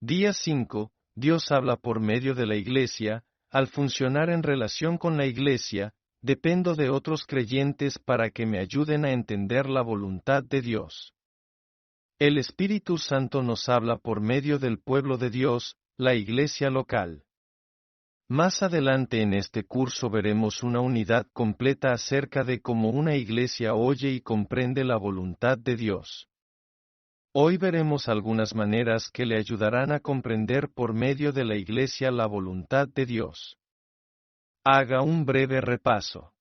Día 5. Dios habla por medio de la Iglesia. Al funcionar en relación con la Iglesia, dependo de otros creyentes para que me ayuden a entender la voluntad de Dios. El Espíritu Santo nos habla por medio del pueblo de Dios, la Iglesia local. Más adelante en este curso veremos una unidad completa acerca de cómo una iglesia oye y comprende la voluntad de Dios. Hoy veremos algunas maneras que le ayudarán a comprender por medio de la iglesia la voluntad de Dios. Haga un breve repaso.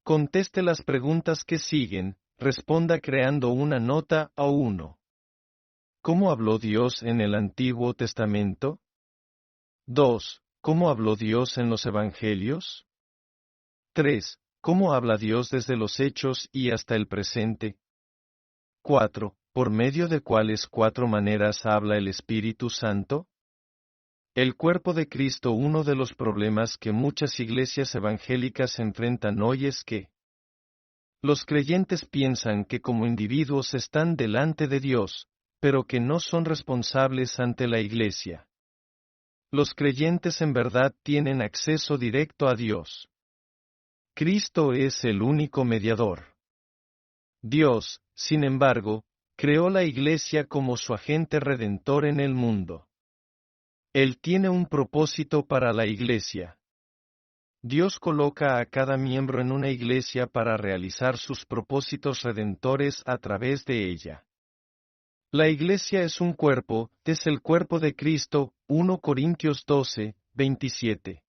Conteste las preguntas que siguen, responda creando una nota o uno. ¿Cómo habló Dios en el Antiguo Testamento? 2. ¿Cómo habló Dios en los Evangelios? 3. ¿Cómo habla Dios desde los hechos y hasta el presente? 4. ¿Por medio de cuáles 4 maneras habla el Espíritu Santo? El cuerpo de Cristo. Uno de los problemas que muchas iglesias evangélicas enfrentan hoy es que los creyentes piensan que como individuos están delante de Dios, pero que no son responsables ante la iglesia. Los creyentes en verdad tienen acceso directo a Dios. Cristo es el único mediador. Dios, sin embargo, creó la Iglesia como su agente redentor en el mundo. Él tiene un propósito para la Iglesia. Dios coloca a cada miembro en una iglesia para realizar sus propósitos redentores a través de ella. La iglesia es un cuerpo, es el cuerpo de Cristo, 1 Corintios 12, 27.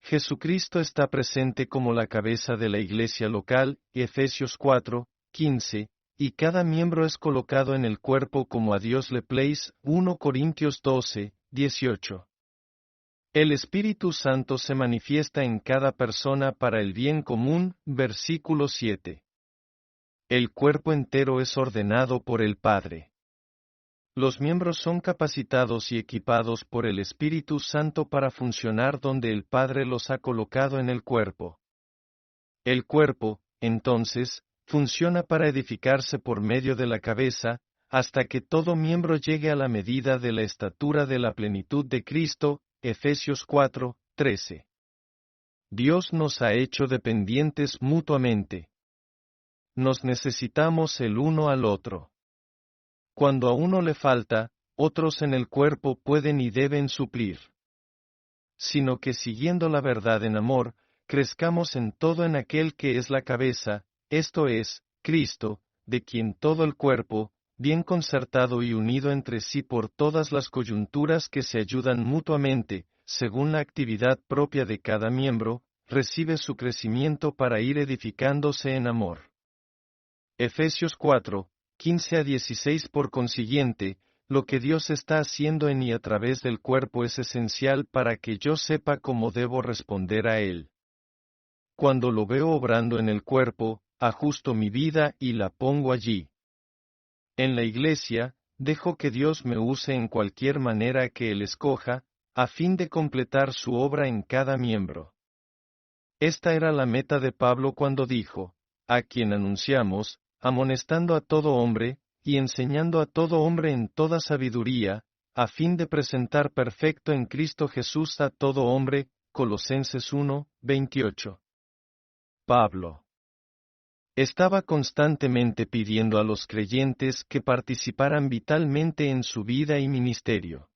Jesucristo está presente como la cabeza de la iglesia local, Efesios 4, 15, y cada miembro es colocado en el cuerpo como a Dios le place, 1 Corintios 12, 18. El Espíritu Santo se manifiesta en cada persona para el bien común, versículo 7. El cuerpo entero es ordenado por el Padre. Los miembros son capacitados y equipados por el Espíritu Santo para funcionar donde el Padre los ha colocado en el cuerpo. El cuerpo, entonces, funciona para edificarse por medio de la cabeza, hasta que todo miembro llegue a la medida de la estatura de la plenitud de Cristo, Efesios 4, 13. Dios nos ha hecho dependientes mutuamente. Nos necesitamos el uno al otro. Cuando a uno le falta, otros en el cuerpo pueden y deben suplir. Sino que siguiendo la verdad en amor, crezcamos en todo en aquel que es la cabeza, esto es, Cristo, de quien todo el cuerpo, bien concertado y unido entre sí por todas las coyunturas que se ayudan mutuamente, según la actividad propia de cada miembro, recibe su crecimiento para ir edificándose en amor. Efesios 4, 15 a 16. Por consiguiente, lo que Dios está haciendo en y a través del cuerpo es esencial para que yo sepa cómo debo responder a Él. Cuando lo veo obrando en el cuerpo, ajusto mi vida y la pongo allí. En la iglesia, dejo que Dios me use en cualquier manera que Él escoja, a fin de completar su obra en cada miembro. Esta era la meta de Pablo cuando dijo, a quien anunciamos, amonestando a todo hombre, y enseñando a todo hombre en toda sabiduría, a fin de presentar perfecto en Cristo Jesús a todo hombre, Colosenses 1, 28. Pablo estaba constantemente pidiendo a los creyentes que participaran vitalmente en su vida y ministerio.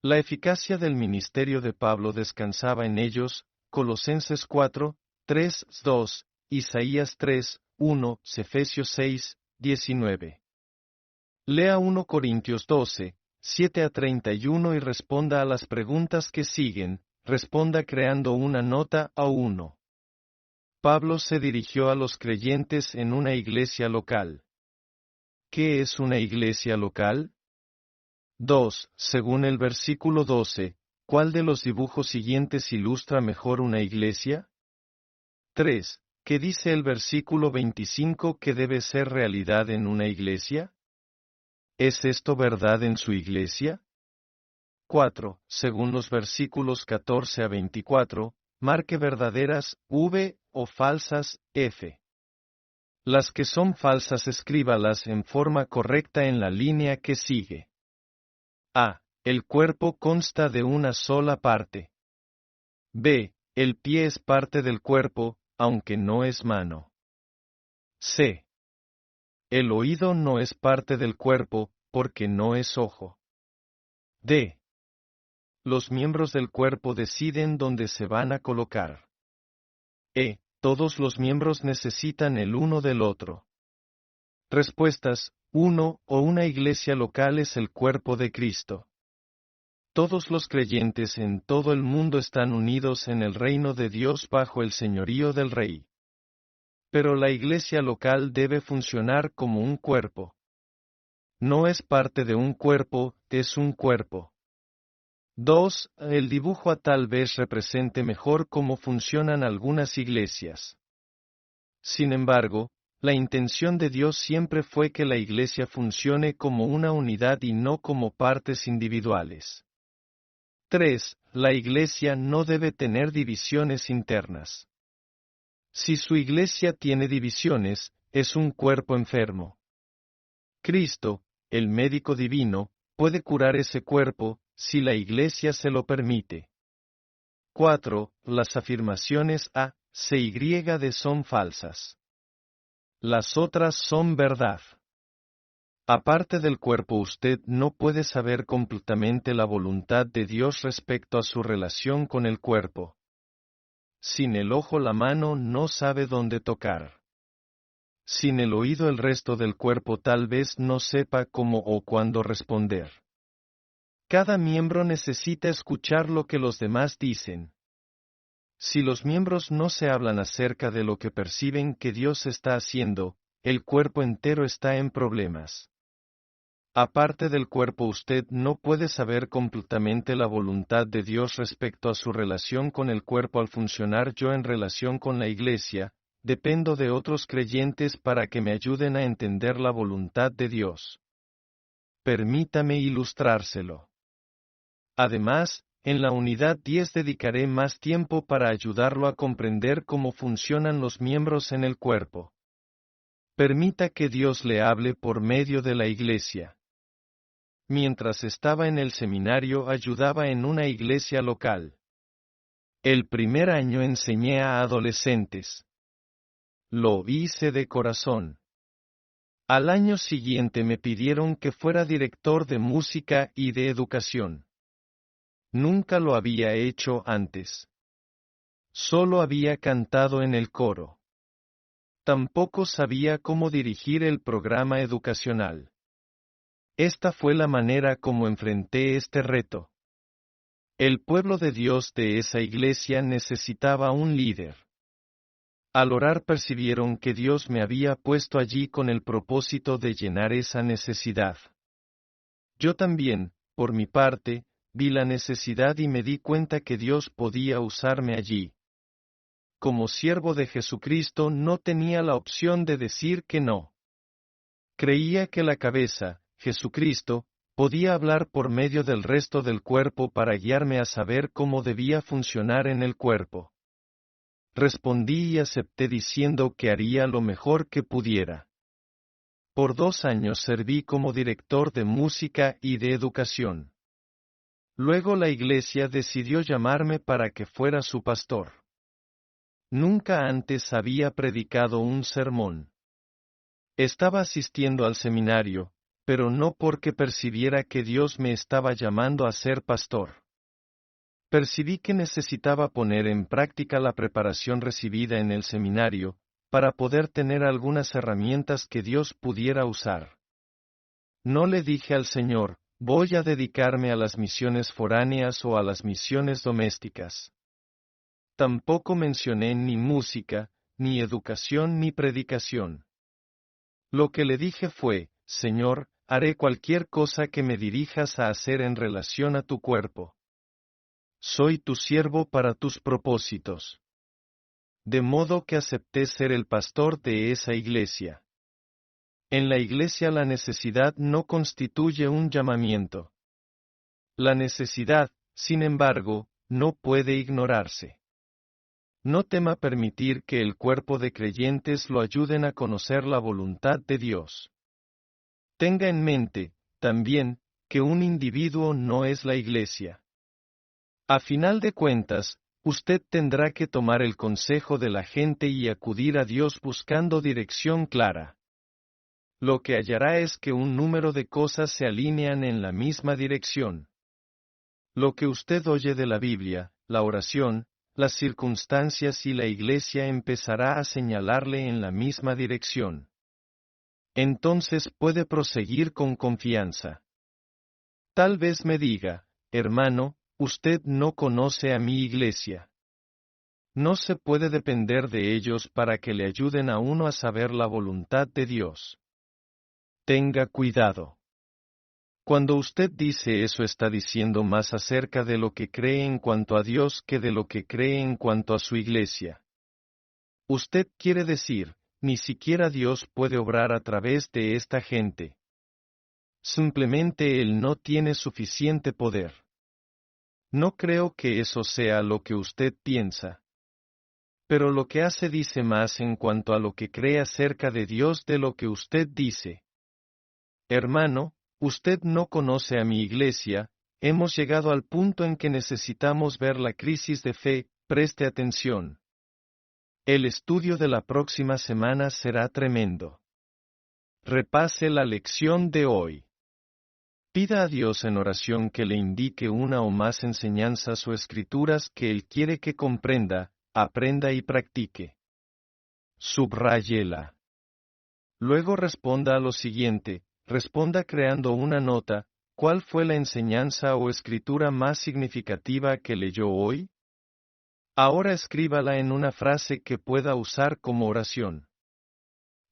La eficacia del ministerio de Pablo descansaba en ellos, Colosenses 4, 3, 2, Isaías 3, 1, Efesios 6, 19. Lea 1 Corintios 12, 7 a 31 y responda a las preguntas que siguen, responda creando una nota o uno. Pablo se dirigió a los creyentes en una iglesia local. ¿Qué es una iglesia local? 2. Según el versículo 12, ¿cuál de los dibujos siguientes ilustra mejor una iglesia? 3. ¿Qué dice el versículo 25 que debe ser realidad en una iglesia? ¿Es esto verdad en su iglesia? 4. Según los versículos 14 a 24, marque verdaderas, V, o falsas, F. Las que son falsas escríbalas en forma correcta en la línea que sigue. A. El cuerpo consta de una sola parte. B. El pie es parte del cuerpo, aunque no es mano. C. El oído no es parte del cuerpo, porque no es ojo. D. Los miembros del cuerpo deciden dónde se van a colocar. E. Todos los miembros necesitan el uno del otro. Respuestas: 1. O una iglesia local es el cuerpo de Cristo. Todos los creyentes en todo el mundo están unidos en el reino de Dios bajo el señorío del Rey. Pero la iglesia local debe funcionar como un cuerpo. No es parte de un cuerpo, es un cuerpo. 2. El dibujo tal vez represente mejor cómo funcionan algunas iglesias. Sin embargo, la intención de Dios siempre fue que la iglesia funcione como una unidad y no como partes individuales. 3. La iglesia no debe tener divisiones internas. Si su iglesia tiene divisiones, es un cuerpo enfermo. Cristo, el médico divino, puede curar ese cuerpo, si la iglesia se lo permite. 4. Las afirmaciones A, C y D son falsas. Las otras son verdad. Aparte del cuerpo, usted no puede saber completamente la voluntad de Dios respecto a su relación con el cuerpo. Sin el ojo, la mano no sabe dónde tocar. Sin el oído, el resto del cuerpo tal vez no sepa cómo o cuándo responder. Cada miembro necesita escuchar lo que los demás dicen. Si los miembros no se hablan acerca de lo que perciben que Dios está haciendo, el cuerpo entero está en problemas. Aparte del cuerpo, usted no puede saber completamente la voluntad de Dios respecto a su relación con el cuerpo. Al funcionar yo en relación con la iglesia, dependo de otros creyentes para que me ayuden a entender la voluntad de Dios. Permítame ilustrárselo. Además, en la unidad 10 dedicaré más tiempo para ayudarlo a comprender cómo funcionan los miembros en el cuerpo. Permita que Dios le hable por medio de la iglesia. Mientras estaba en el seminario, ayudaba en una iglesia local. El primer año enseñé a adolescentes. Lo hice de corazón. Al año siguiente me pidieron que fuera director de música y de educación. Nunca lo había hecho antes. Solo había cantado en el coro. Tampoco sabía cómo dirigir el programa educacional. Esta fue la manera como enfrenté este reto. El pueblo de Dios de esa iglesia necesitaba un líder. Al orar percibieron que Dios me había puesto allí con el propósito de llenar esa necesidad. Yo también, por mi parte, vi la necesidad y me di cuenta que Dios podía usarme allí. Como siervo de Jesucristo no tenía la opción de decir que no. Creía que la cabeza, Jesucristo, podía hablar por medio del resto del cuerpo para guiarme a saber cómo debía funcionar en el cuerpo. Respondí y acepté diciendo que haría lo mejor que pudiera. Por 2 años serví como director de música y de educación. Luego la iglesia decidió llamarme para que fuera su pastor. Nunca antes había predicado un sermón. Estaba asistiendo al seminario, pero no porque percibiera que Dios me estaba llamando a ser pastor. Percibí que necesitaba poner en práctica la preparación recibida en el seminario, para poder tener algunas herramientas que Dios pudiera usar. No le dije al Señor, voy a dedicarme a las misiones foráneas o a las misiones domésticas. Tampoco mencioné ni música, ni educación ni predicación. Lo que le dije fue, Señor, haré cualquier cosa que me dirijas a hacer en relación a tu cuerpo. Soy tu siervo para tus propósitos. De modo que acepté ser el pastor de esa iglesia. En la iglesia la necesidad no constituye un llamamiento. La necesidad, sin embargo, no puede ignorarse. No tema permitir que el cuerpo de creyentes lo ayuden a conocer la voluntad de Dios. Tenga en mente, también, que un individuo no es la Iglesia. A final de cuentas, usted tendrá que tomar el consejo de la gente y acudir a Dios buscando dirección clara. Lo que hallará es que un número de cosas se alinean en la misma dirección. Lo que usted oye de la Biblia, la oración, las circunstancias y la Iglesia empezará a señalarle en la misma dirección. Entonces puede proseguir con confianza. Tal vez me diga, hermano, usted no conoce a mi Iglesia. No se puede depender de ellos para que le ayuden a uno a saber la voluntad de Dios. Tenga cuidado. Cuando usted dice eso está diciendo más acerca de lo que cree en cuanto a Dios que de lo que cree en cuanto a su Iglesia. Usted quiere decir, ni siquiera Dios puede obrar a través de esta gente. Simplemente Él no tiene suficiente poder. No creo que eso sea lo que usted piensa. Pero lo que hace dice más en cuanto a lo que cree acerca de Dios de lo que usted dice. Hermano, usted no conoce a mi Iglesia, hemos llegado al punto en que necesitamos ver la crisis de fe, preste atención. El estudio de la próxima semana será tremendo. Repase la lección de hoy. Pida a Dios en oración que le indique una o más enseñanzas o escrituras que Él quiere que comprenda, aprenda y practique. Subráyela. Luego responda a lo siguiente, responda creando una nota, ¿cuál fue la enseñanza o escritura más significativa que leyó hoy? Ahora escríbala en una frase que pueda usar como oración.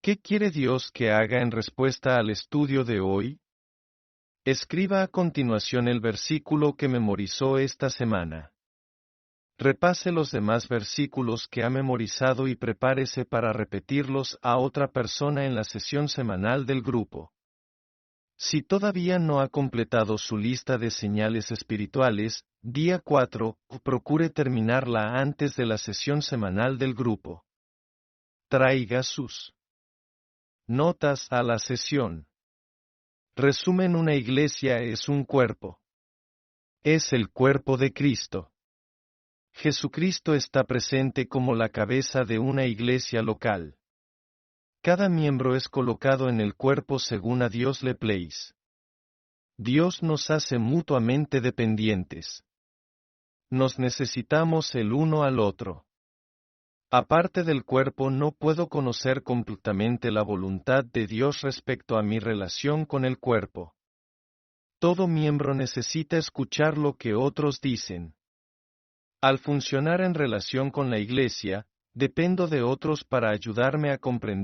¿Qué quiere Dios que haga en respuesta al estudio de hoy? Escriba a continuación el versículo que memorizó esta semana. Repase los demás versículos que ha memorizado y prepárese para repetirlos a otra persona en la sesión semanal del grupo. Si todavía no ha completado su lista de señales espirituales, día 4, procure terminarla antes de la sesión semanal del grupo. Traiga sus notas a la sesión. Resumen: una iglesia es un cuerpo. Es el cuerpo de Cristo. Jesucristo está presente como la cabeza de una iglesia local. Cada miembro es colocado en el cuerpo según a Dios le place. Dios nos hace mutuamente dependientes. Nos necesitamos el uno al otro. Aparte del cuerpo no puedo conocer completamente la voluntad de Dios respecto a mi relación con el cuerpo. Todo miembro necesita escuchar lo que otros dicen. Al funcionar en relación con la Iglesia, dependo de otros para ayudarme a comprender